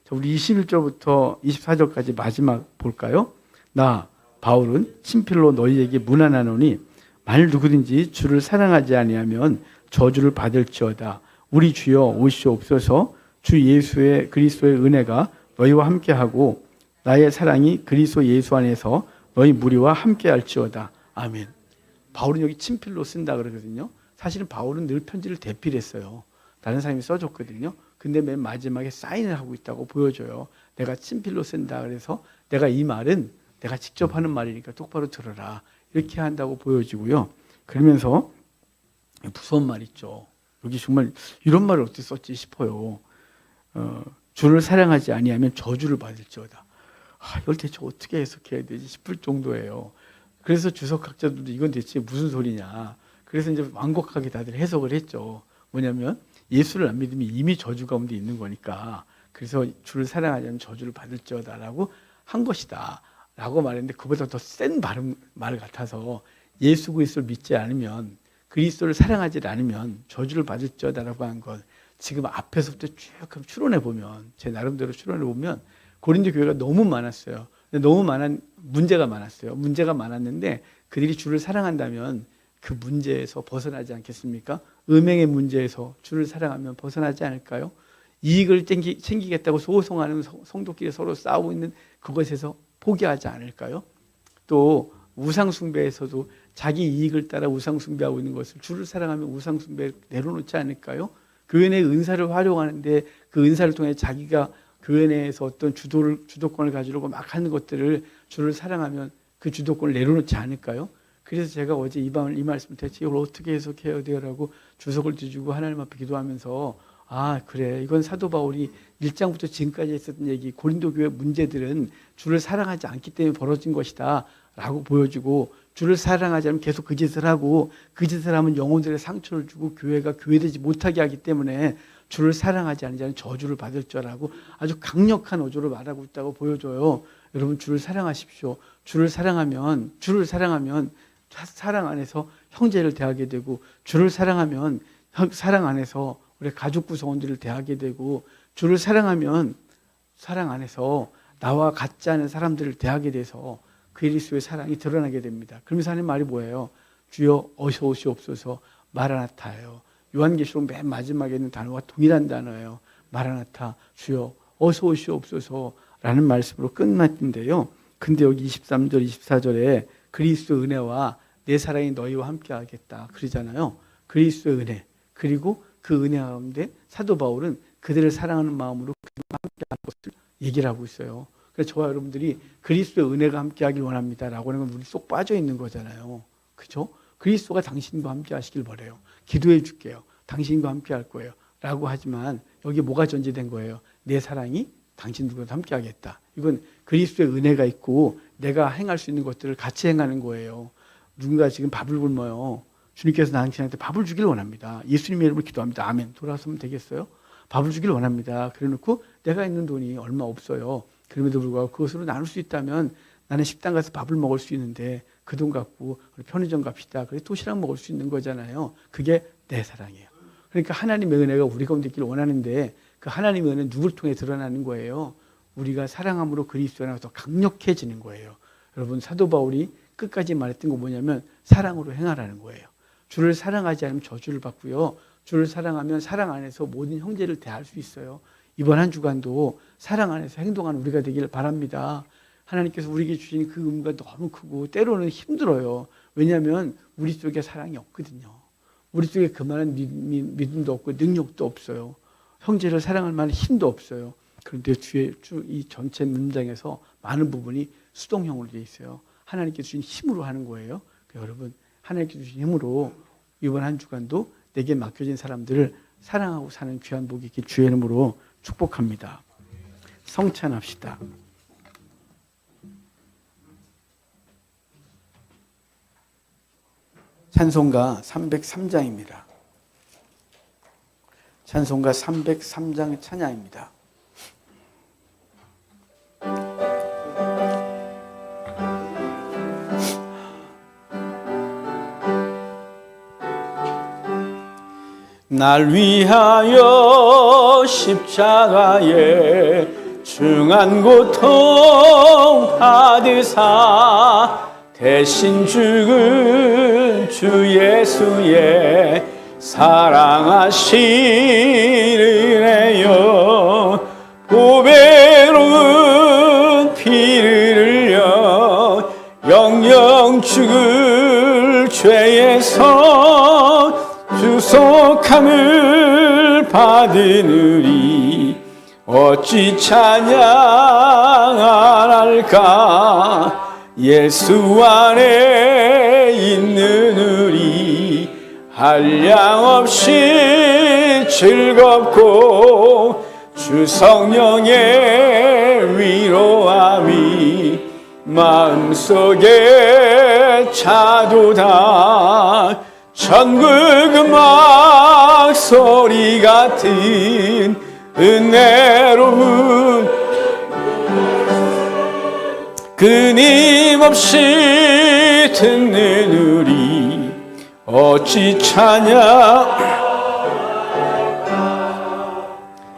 자, 우리 21절부터 24절까지 마지막 볼까요? 나 바울은 친필로 너희에게 문안하노니 만일 누구든지 주를 사랑하지 아니하면 저주를 받을지어다. 우리 주여 오시옵소서. 주 예수의 그리스도의 은혜가 너희와 함께하고 나의 사랑이 그리스도 예수 안에서 너희 무리와 함께할지어다. 아멘. 바울은 여기 친필로 쓴다 그러거든요. 사실은 바울은 늘 편지를 대필했어요. 다른 사람이 써줬거든요. 근데 맨 마지막에 사인을 하고 있다고 보여줘요. 내가 친필로 쓴다. 그래서 내가 이 말은 내가 직접 하는 말이니까 똑바로 들어라. 이렇게 한다고 보여지고요. 그러면서 무서운 말 있죠. 여기 정말 이런 말을 어떻게 썼지 싶어요. 주를 사랑하지 아니하면 저주를 받을지어다. 이걸 대체 어떻게 해석해야 되지 싶을 정도예요. 그래서 주석학자들도 이건 대체 무슨 소리냐. 그래서 이제 완곡하게 다들 해석을 했죠. 뭐냐면 예수를 안 믿으면 이미 저주 가운데 있는 거니까 그래서 주를 사랑하지 않으면 저주를 받을지어다라고 한 것이다 라고 말했는데 그보다 더 센 말 같아서 예수 그리스도를 믿지 않으면 그리스도를 사랑하지 않으면 저주를 받을지어다라고 한 것 지금 앞에서부터 쭉 추론해 보면 제 나름대로 추론해 보면 고린도 교회가 너무 많았어요. 너무 문제가 많았어요. 문제가 많았는데 그들이 주를 사랑한다면 그 문제에서 벗어나지 않겠습니까? 음행의 문제에서 주를 사랑하면 벗어나지 않을까요? 이익을 챙기겠다고 소송하는 성도끼리 서로 싸우고 있는 그것에서 포기하지 않을까요? 또 우상숭배에서도 자기 이익을 따라 우상숭배하고 있는 것을 주를 사랑하면 우상숭배를 내려놓지 않을까요? 교회 내 은사를 활용하는데 그 은사를 통해 자기가 교회 내에서 어떤 주도권을 가지려고 막 하는 것들을 주를 사랑하면 그 주도권을 내려놓지 않을까요? 그래서 제가 어제 이 말씀을 대체 이걸 어떻게 해석해야 돼요? 라고 주석을 뒤주고 하나님 앞에 기도하면서 그래 이건 사도 바울이 1장부터 지금까지 했었던 얘기 고린도 교회 문제들은 주를 사랑하지 않기 때문에 벌어진 것이다 라고 보여주고 주를 사랑하지 않으면 계속 그 짓을 하고 그 짓을 하면 영혼들의 상처를 주고 교회가 교회되지 못하게 하기 때문에 주를 사랑하지 않으면 저주를 받을 줄 알고 아주 강력한 어조를 말하고 있다고 보여줘요. 여러분 주를 사랑하십시오. 주를 사랑하면 사랑 안에서 형제를 대하게 되고 주를 사랑하면 사랑 안에서 우리 가족 구성원들을 대하게 되고 주를 사랑하면 사랑 안에서 나와 같지 않은 사람들을 대하게 돼서 그리스도의 사랑이 드러나게 됩니다. 그러면서 하는 말이 뭐예요? 주여 어서 오시옵소서 마라나타예요. 요한계시록 맨 마지막에 있는 단어와 동일한 단어예요. 마라나타 주여 어서 오시옵소서라는 말씀으로 끝났는데요. 근데 여기 23절 24절에 그리스도의 은혜와 내 사랑이 너희와 함께 하겠다 그러잖아요. 그리스도의 은혜 그리고 그 은혜 가운데 사도 바울은 그들을 사랑하는 마음으로 그들과 함께 하는 것을 얘기를 하고 있어요. 그래서 저와 여러분들이 그리스도의 은혜가 함께 하길 원합니다라고 하는 건 우리 쏙 빠져 있는 거잖아요. 그렇죠? 그리스도가 당신과 함께 하시길 바라요. 기도해 줄게요. 당신과 함께 할 거예요. 라고 하지만 여기 뭐가 전제된 거예요? 내 사랑이 당신들과 함께 하겠다. 이건 그리스도의 은혜가 있고 내가 행할 수 있는 것들을 같이 행하는 거예요. 누군가 지금 밥을 굶어요. 주님께서 당신한테 밥을 주길 원합니다. 예수님의 이름으로 기도합니다. 아멘. 돌아서면 되겠어요? 밥을 주길 원합니다. 그래 놓고 내가 있는 돈이 얼마 없어요. 그럼에도 불구하고 그것으로 나눌 수 있다면 나는 식당 가서 밥을 먹을 수 있는데 그 돈 갖고 편의점 갑시다. 그래서 도시락 먹을 수 있는 거잖아요. 그게 내 사랑이에요. 그러니까 하나님의 은혜가 우리 가운데 있기를 원하는데 그 하나님의 은혜는 누굴 통해 드러나는 거예요? 우리가 사랑함으로 그리스도 안에서 더 강력해지는 거예요. 여러분 사도 바울이 끝까지 말했던 거 뭐냐면 사랑으로 행하라는 거예요. 주를 사랑하지 않으면 저주를 받고요. 주를 사랑하면 사랑 안에서 모든 형제를 대할 수 있어요. 이번 한 주간도 사랑 안에서 행동하는 우리가 되기를 바랍니다. 하나님께서 우리에게 주신 그 의무가 너무 크고 때로는 힘들어요. 왜냐하면 우리 속에 사랑이 없거든요. 우리 속에 그만한 믿음도 없고 능력도 없어요. 형제를 사랑할 만한 힘도 없어요. 그런데 이 전체 문장에서 많은 부분이 수동형으로 되어 있어요. 하나님께서 주신 힘으로 하는 거예요. 여러분 하나님께서 주신 힘으로 이번 한 주간도 내게 맡겨진 사람들을 사랑하고 사는 귀한 복이 있길 주의 이름으로 축복합니다. 성찬합시다. 찬송가 303장입니다. 찬송가 303장 찬양입니다. 날 위하여 십자가에 중한 고통 받으사 대신 죽은 주 예수의 사랑하시는 은혜여 보배로운 피 구속함을 받으느니 어찌 찬양할까. 예수 안에 있는 우리 한량없이 즐겁고 주 성령의 위로함이 마음속에 차도다. 천국 음악 소리 같은 은혜로운 끊임없이 듣는 우리 어찌 찬양.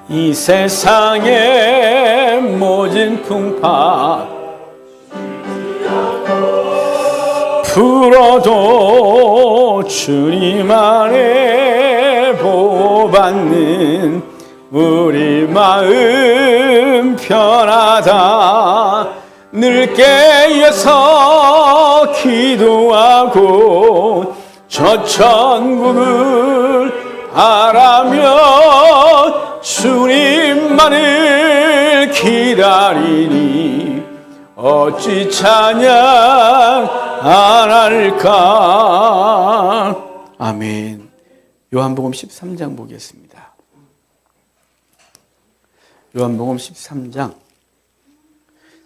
이 세상의 모진 풍파 풀어도 주님 안에 보호받는 우리 마음 편하다. 늘 깨어서 기도하고 저 천국을 바라며 주님만을 기다리니 어찌 찬양 안 할까. 아멘. 요한복음 13장 보겠습니다. 요한복음 13장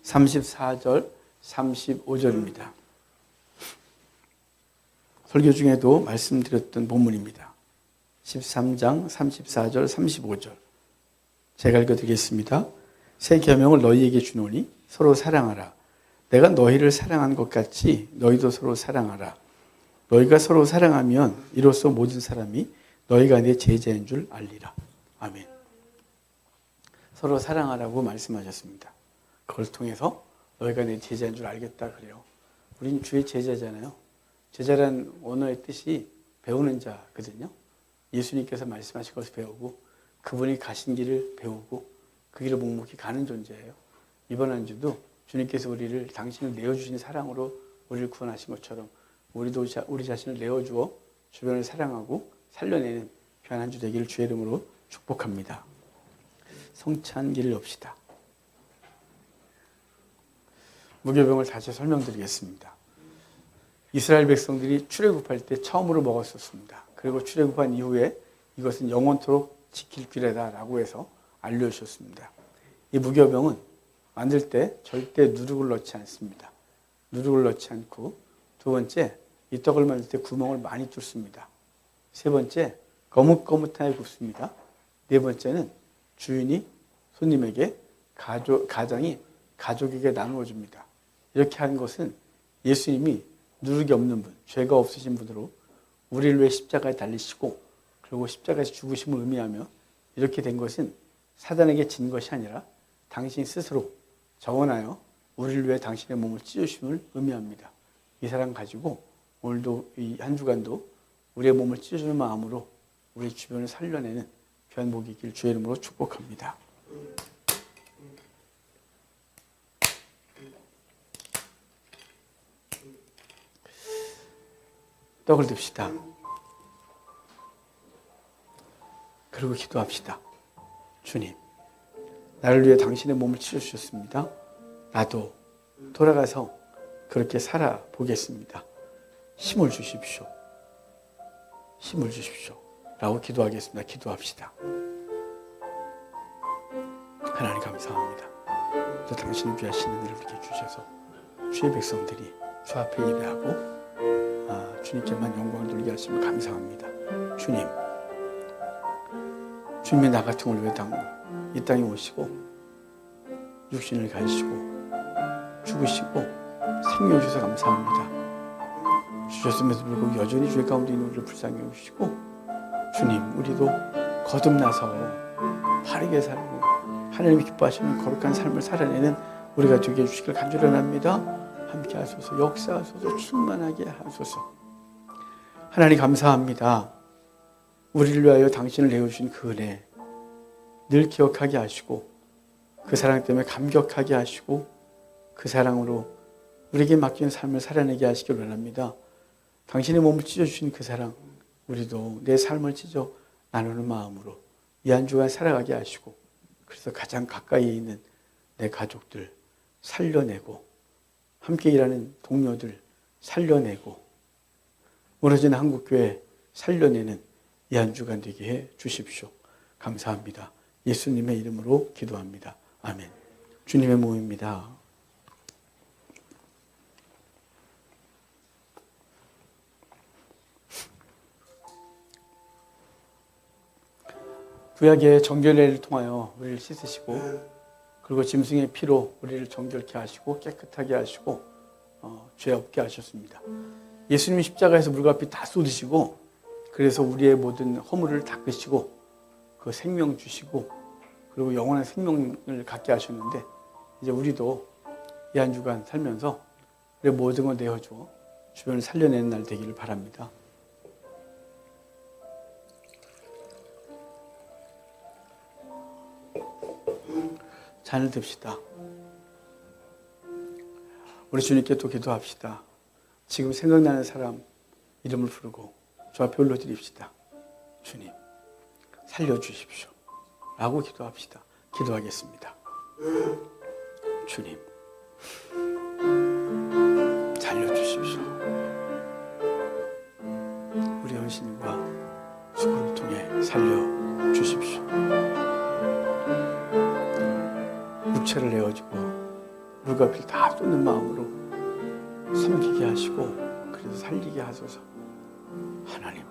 34절 35절입니다. 설교 중에도 말씀드렸던 본문입니다. 13장 34절 35절 제가 읽어드리겠습니다. 새 계명을 너희에게 주노니 서로 사랑하라. 내가 너희를 사랑한 것 같이 너희도 서로 사랑하라. 너희가 서로 사랑하면 이로써 모든 사람이 너희가 내 제자인 줄 알리라. 아멘. 서로 사랑하라고 말씀하셨습니다. 그걸 통해서 너희가 내 제자인 줄 알겠다 그래요. 우린 주의 제자잖아요. 제자란 원어의 뜻이 배우는 자거든요. 예수님께서 말씀하신 것을 배우고 그분이 가신 길을 배우고 그 길을 묵묵히 가는 존재예요. 이번 한 주도 주님께서 우리를 당신을 내어주신 사랑으로 우리를 구원하신 것처럼 우리도 우리 자신을 내어주어 주변을 사랑하고 살려내는 귀한 한 주 되기를 주의 이름으로 축복합니다. 성찬기를 엽시다. 무교병을 다시 설명드리겠습니다. 이스라엘 백성들이 출애굽할 때 처음으로 먹었었습니다. 그리고 출애굽한 이후에 이것은 영원토록 지킬 규례다라고 해서 알려주셨습니다. 이 무교병은 만들 때 절대 누룩을 넣지 않습니다. 누룩을 넣지 않고, 두 번째, 이 떡을 만들 때 구멍을 많이 뚫습니다. 세 번째, 거뭇거뭇하게 굽습니다. 네 번째는 주인이 손님에게 가장이 가족에게 나누어 줍니다. 이렇게 하는 것은 예수님이 누룩이 없는 분, 죄가 없으신 분으로 우리를 위해 십자가에 달리시고 그리고 십자가에서 죽으심을 의미하며 이렇게 된 것은 사단에게 진 것이 아니라 당신 스스로 정언하여 우리를 위해 당신의 몸을 찢으심을 의미합니다. 이 사랑 가지고 오늘도 이 한 주간도 우리의 몸을 찢어주는 마음으로 우리 주변을 살려내는 귀한 복이 있길 주의 이름으로 축복합니다. 떡을 듭시다. 그리고 기도합시다. 주님, 나를 위해 당신의 몸을 치러주셨습니다. 나도 돌아가서 그렇게 살아보겠습니다. 힘을 주십시오. 힘을 주십시오. 라고 기도하겠습니다. 기도합시다. 하나님 감사합니다. 또 당신을 위하시는 일을 이렇게 주셔서 주의 백성들이 주 앞에 예배하고 주님께만 영광을 돌리게 하시면 감사합니다. 주님이 나 같은 걸 위해 이 땅에 오시고 육신을 가지시고 죽으시고 생명 주셔서 감사합니다. 주셨음에도 불구하고 여전히 죄 가운데 있는 우리를 불쌍히 여기시고 주님, 우리도 거듭나서 바르게 살고 하나님이 기뻐하시는 거룩한 삶을 살아내는 우리가 되게 해주시길 간절히 원합니다. 함께 하소서, 역사하소서, 충만하게 하소서. 하나님 감사합니다. 우리를 위하여 당신을 내어주신 그 은혜 늘 기억하게 하시고 그 사랑 때문에 감격하게 하시고 그 사랑으로 우리에게 맡긴 삶을 살아내게 하시길 원합니다. 당신의 몸을 찢어주신 그 사랑, 우리도 내 삶을 찢어 나누는 마음으로 이 한 주간 살아가게 하시고, 그래서 가장 가까이 있는 내 가족들 살려내고, 함께 일하는 동료들 살려내고, 무너진 한국교회 살려내는 이 한 주간 되게 해 주십시오. 감사합니다. 예수님의 이름으로 기도합니다. 아멘. 주님의 모임입니다. 구약의 정결례를 통하여 우리를 씻으시고, 그리고 짐승의 피로 우리를 정결케 하시고 깨끗하게 하시고 죄 없게 하셨습니다. 예수님이 십자가에서 물과 피 다 쏟으시고, 그래서 우리의 모든 허물을 닦으시고 그 생명 주시고, 그리고 영원한 생명을 갖게 하셨는데, 이제 우리도 이 한 주간 살면서 우리의 모든 걸 내어주어 주변을 살려내는 날 되기를 바랍니다. 잔을 듭시다. 우리 주님께 또 기도합시다. 지금 생각나는 사람 이름을 부르고 주 앞에 올려드립시다. 주님, 살려주십시오 라고 기도합시다. 기도하겠습니다. 주님, 살려주십시오. 우리 헌신과 수고를 통해 살려주십시오. 육체를 내어주고 물과 피를 다 쏟는 마음으로 섬기게 하시고, 그래서 살리게 하소서. 하나님,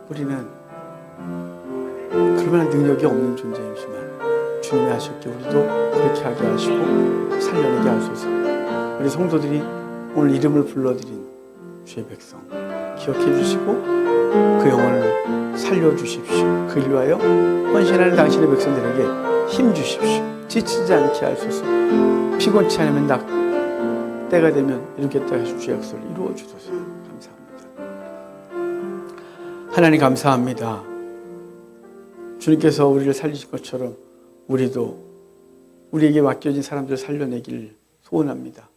우리는 그러나 능력이 없는 존재이지만 주님이 하셨기에 우리도 그렇게 하게 하시고 살려내게 하소서. 우리 성도들이 오늘 이름을 불러드린 주의 백성 기억해 주시고 그 영혼을 살려주십시오. 그를 위하여 헌신하는 당신의 백성들에게 힘 주십시오. 지치지 않게 하소서. 피곤치 않으면 때가 되면 이루겠다 하신 주의 약속을 이루어 주소서. 감사합니다. 하나님 감사합니다. 주님께서 우리를 살리신 것처럼 우리도 우리에게 맡겨진 사람들을 살려내기를 소원합니다.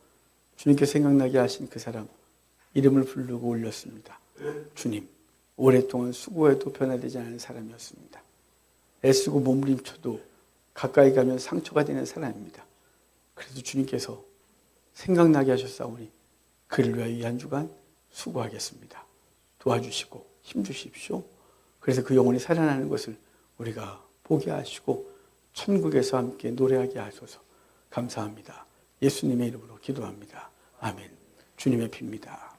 주님께서 생각나게 하신 그 사람 이름을 부르고 올렸습니다. 주님, 오랫동안 수고해도 변화되지 않은 사람이었습니다. 애쓰고 몸부림쳐도 가까이 가면 상처가 되는 사람입니다. 그래서 주님께서 생각나게 하셨사오니 그를 위하여 이 한 주간 수고하겠습니다. 도와주시고 힘주십시오. 그래서 그 영혼이 살아나는 것을 우리가 보게 하시고 천국에서 함께 노래하게 하소서. 감사합니다. 예수님의 이름으로 기도합니다. 아멘. 주님의 피입니다.